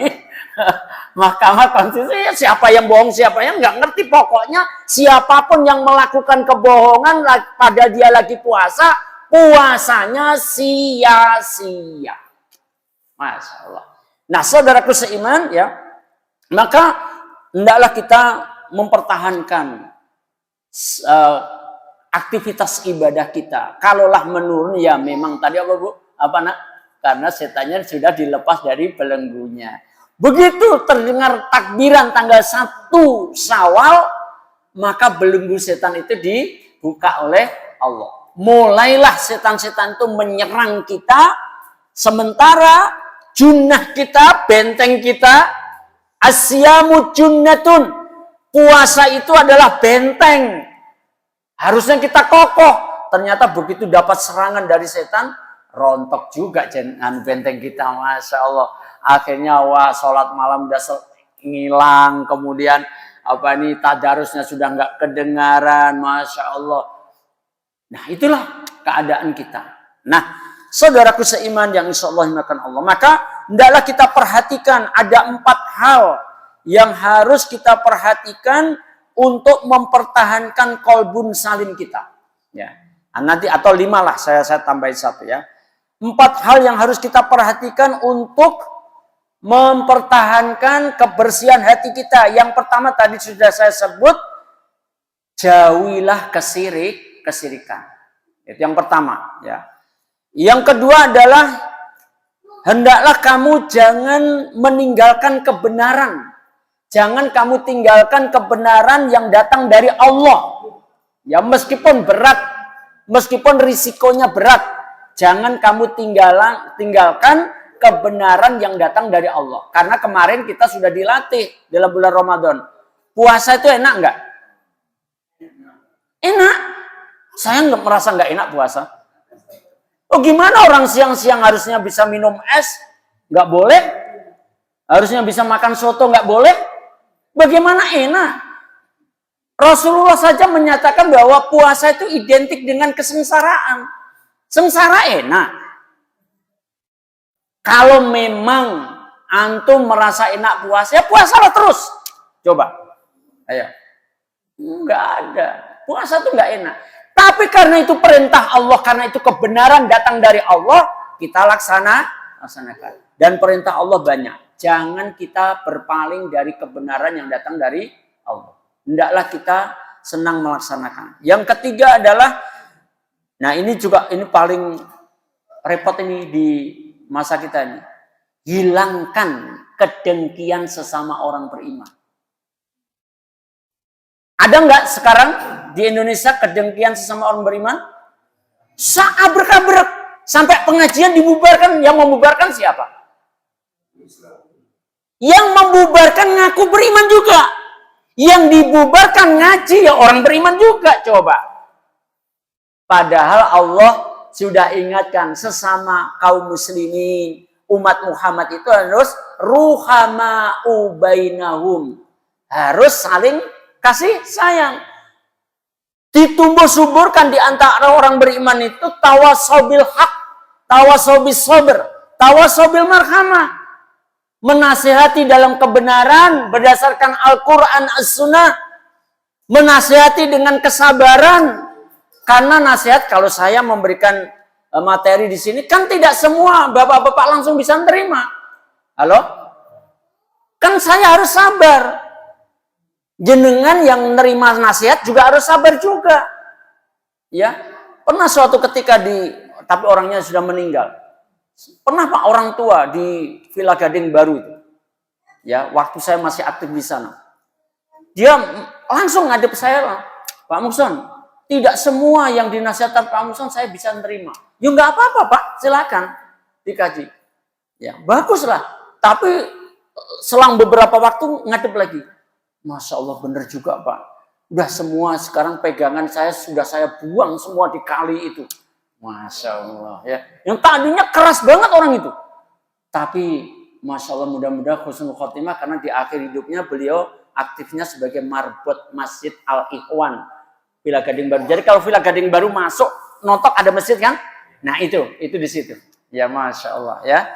Mahkamah Konstitusi. Siapa yang bohong, siapa yang nggak ngerti. Pokoknya siapapun yang melakukan kebohongan pada dia lagi puasa, puasanya sia-sia. Masya Allah. Nah, saudaraku seiman, ya, maka hendaklah kita mempertahankan aktivitas ibadah kita. Kalaulah menurun, ya memang tadi apa Bu? Apa nak? Karena setannya sudah dilepas dari belenggunya. Begitu terdengar takbiran tanggal 1 Syawal, maka belenggu setan itu dibuka oleh Allah. Mulailah setan-setan itu menyerang kita, sementara junnah kita, benteng kita, asyamu junnatun. Puasa itu adalah benteng. Harusnya kita kokoh. Ternyata begitu dapat serangan dari setan, rontok juga benteng kita, Masya Allah. Akhirnya sholat malam udah ngilang, kemudian tadarusnya sudah nggak kedengaran, Masya Allah. Nah, itulah keadaan kita. Nah, saudaraku seiman yang insya Allah dimakan Allah, maka hendaklah kita perhatikan ada 4 hal yang harus kita perhatikan untuk mempertahankan kolbun salim kita. Ya, nanti atau 5 lah, saya tambahin 1 ya. 4 hal yang harus kita perhatikan untuk mempertahankan kebersihan hati kita. Yang pertama tadi sudah saya sebut, jauhilah kesirikan. Itu yang pertama, ya. Yang kedua adalah hendaklah kamu jangan meninggalkan kebenaran. Jangan kamu tinggalkan kebenaran yang datang dari Allah. Ya, meskipun berat, meskipun risikonya berat, jangan kamu tinggalkan kebenaran yang datang dari Allah. Karena kemarin kita sudah dilatih dalam bulan Ramadan. Puasa itu enak enggak? Enak. Saya merasa enggak enak puasa. Oh, gimana orang siang-siang harusnya bisa minum es? Enggak boleh. Harusnya bisa makan soto, enggak boleh. Bagaimana enak? Rasulullah saja menyatakan bahwa puasa itu identik dengan kesengsaraan. Sengsara enak. Kalau memang antum merasa enak puasa, ya puasalah terus. Coba. Ayo. Enggak ada. Puasa itu enggak enak. Tapi karena itu perintah Allah, karena itu kebenaran datang dari Allah, kita laksanakan. Dan perintah Allah banyak. Jangan kita berpaling dari kebenaran yang datang dari Allah. Hendaklah kita senang melaksanakan. Yang ketiga adalah, nah ini paling repot ini di masa kita ini. Hilangkan kedengkian sesama orang beriman. Ada nggak sekarang di Indonesia kedengkian sesama orang beriman? Abrek-abrek. Sampai pengajian dibubarkan. Yang membubarkan siapa? Yang membubarkan ngaku beriman juga. Yang dibubarkan ngaji ya orang beriman juga. Coba. Padahal Allah sudah ingatkan sesama kaum muslimin. Umat Muhammad itu harus ruhama'u bainahum. Harus saling kasih sayang. Ditumbuh suburkan di antara orang beriman itu tawasobil haq, tawasobil sabr, tawasobil marhamah. Menasihati dalam kebenaran berdasarkan Al-Quran As-Sunnah. Menasihati dengan kesabaran. Karena nasihat, kalau saya memberikan materi di sini, kan tidak semua bapak-bapak langsung bisa menerima. Halo? Kan saya harus sabar. Jenengan yang menerima nasihat juga harus sabar juga. Ya, pernah suatu ketika tapi orangnya sudah meninggal. Pernah Pak orang tua di Villa Gading Baru itu. Ya, waktu saya masih aktif di sana. Dia langsung ngadep saya, Pak Muhson, tidak semua yang dinasihatkan Pak Muhson saya bisa menerima. Ya nggak apa-apa Pak, silakan dikaji. Ya, baguslah. Tapi selang beberapa waktu ngadep lagi. Masya Allah benar juga Pak. Udah semua sekarang pegangan saya sudah saya buang semua di kali itu. Masya Allah ya. Yang tadinya keras banget orang itu. Tapi Masya Allah mudah-mudahan husnul khotimah karena di akhir hidupnya beliau aktifnya sebagai marbot Masjid Al-Ikhwan. Villa Gading Baru. Jadi kalau Villa Gading Baru masuk, notok ada masjid kan? Nah itu di situ. Ya Masya Allah ya.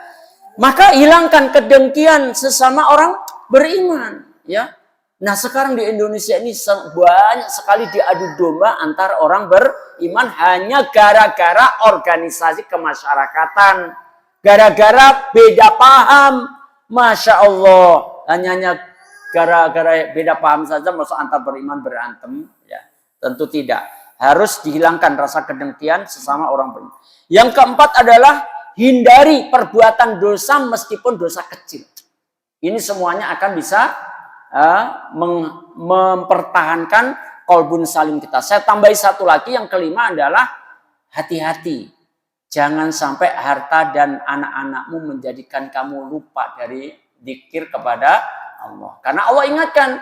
Maka hilangkan kedengkian sesama orang beriman ya. Nah sekarang di Indonesia ini banyak sekali diadu domba antara orang beriman hanya gara-gara organisasi kemasyarakatan. Gara-gara beda paham. Masya Allah. Hanya gara-gara beda paham saja masuk antar beriman berantem. Ya, tentu tidak. Harus dihilangkan rasa kedengkian sesama orang beriman. Yang keempat adalah hindari perbuatan dosa meskipun dosa kecil. Ini semuanya akan bisa mempertahankan qalbun salim kita. Saya tambahi satu lagi, yang kelima adalah hati-hati. Jangan sampai harta dan anak-anakmu menjadikan kamu lupa dari zikir kepada Allah. Karena Allah ingatkan,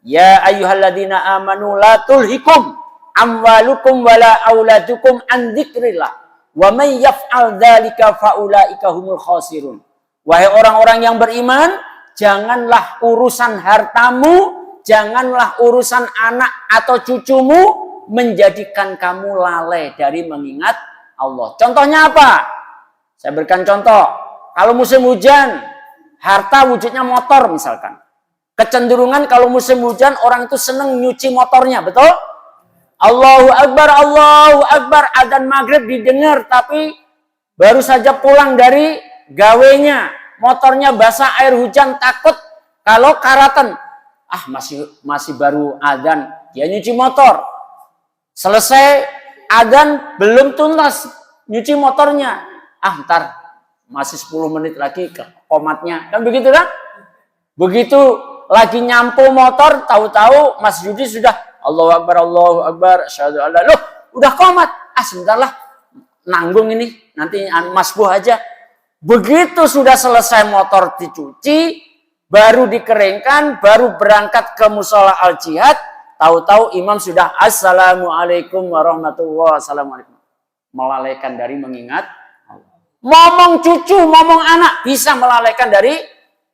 ya ayyuhalladzina amanu la tulhikum amwalukum wala auladukum an dzikrillah wa may yaf'al dzalika faulaika humul khasirun. Wahai orang-orang yang beriman, janganlah urusan hartamu, janganlah urusan anak atau cucumu menjadikan kamu lalai dari mengingat Allah. Contohnya apa? Saya berikan contoh. Kalau musim hujan, harta wujudnya motor misalkan. Kecenderungan kalau musim hujan orang itu senang nyuci motornya, betul? Allahu Akbar, adzan maghrib didengar, tapi baru saja pulang dari gawenya. Motornya basah air hujan, takut kalau karatan. Masih baru adzan, dia nyuci motor. Selesai adzan belum tuntas nyuci motornya. Ntar masih 10 menit lagi ke komatnya. Kan begitu kan? Begitu lagi nyampu motor, tahu-tahu Mas Yudi sudah Allahu Akbar, asyhadu alla. Loh, udah komat. Sebentar lah, nanggung ini, nanti Mas Bu aja. Begitu sudah selesai motor dicuci, baru dikeringkan, baru berangkat ke musola al-jihad, tahu-tahu imam sudah assalamualaikum warahmatullahi wabarakatuh. Melalaikan dari mengingat Allah. Ngomong cucu, ngomong anak bisa melalaikan dari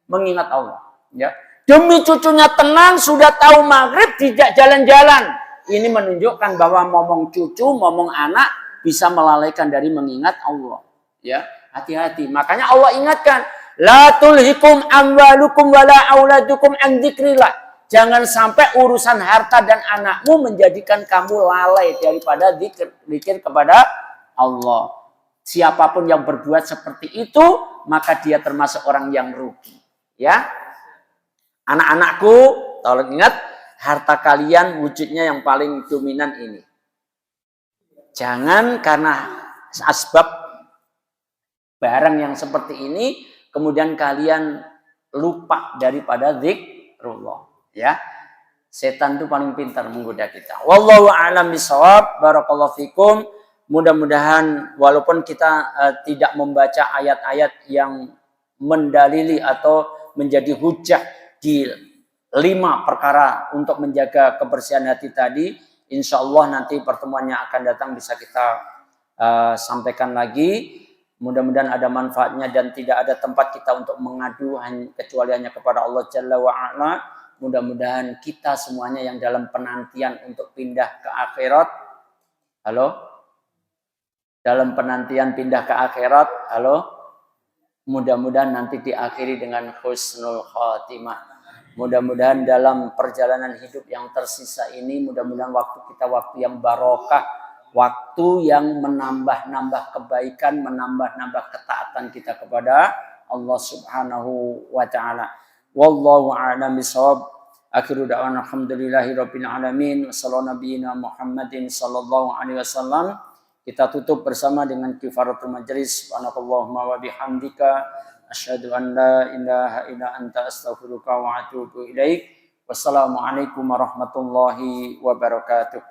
mengingat Allah. Ya. Demi cucunya tenang, sudah tahu maghrib, tidak jalan-jalan. Ini menunjukkan bahwa momong cucu, momong anak bisa melalaikan dari mengingat Allah. Ya, hati-hati. Makanya Allah ingatkan, la tulhikum amwalukum wala auladukum an dzikrillah. Jangan sampai urusan harta dan anakmu menjadikan kamu lalai daripada zikir kepada Allah. Siapapun yang berbuat seperti itu, maka dia termasuk orang yang rugi. Ya, anak-anakku, tolong ingat, harta kalian wujudnya yang paling dominan ini. Jangan karena asbab barang yang seperti ini, kemudian kalian lupa daripada zikrullah. Ya, setan itu paling pintar menggoda kita. Wallahu a'lam bishawab. Barakallahu fikum. Mudah-mudahan walaupun kita tidak membaca ayat-ayat yang mendalili atau menjadi hujah di 5 perkara untuk menjaga kebersihan hati tadi, insya Allah nanti pertemuannya akan datang bisa kita sampaikan lagi. Mudah-mudahan ada manfaatnya dan tidak ada tempat kita untuk mengadu kecuali hanya kepada Allah Jalla wa'ala. Mudah-mudahan kita semuanya yang dalam penantian untuk pindah ke akhirat. Halo? Dalam penantian pindah ke akhirat. Halo? Mudah-mudahan nanti diakhiri dengan husnul khatimah. Mudah-mudahan dalam perjalanan hidup yang tersisa ini, mudah-mudahan waktu kita waktu yang barokah. Waktu yang menambah-nambah kebaikan, menambah-nambah ketaatan kita kepada Allah Subhanahu wa ta'ala. Wallahu a'lam bishawab. Akhiru da'wana alhamdulillahi rabbil alamin. Wassallallahu nabiyina Muhammadin sallallahu alaihi wasallam. Kita tutup bersama dengan kifaratul majlis. Subhanakallahumma wa bihamdika asyhadu an la ilaha illa anta astaghfiruka wa atubu ilaik. Wassalamualaikum warahmatullahi wabarakatuh.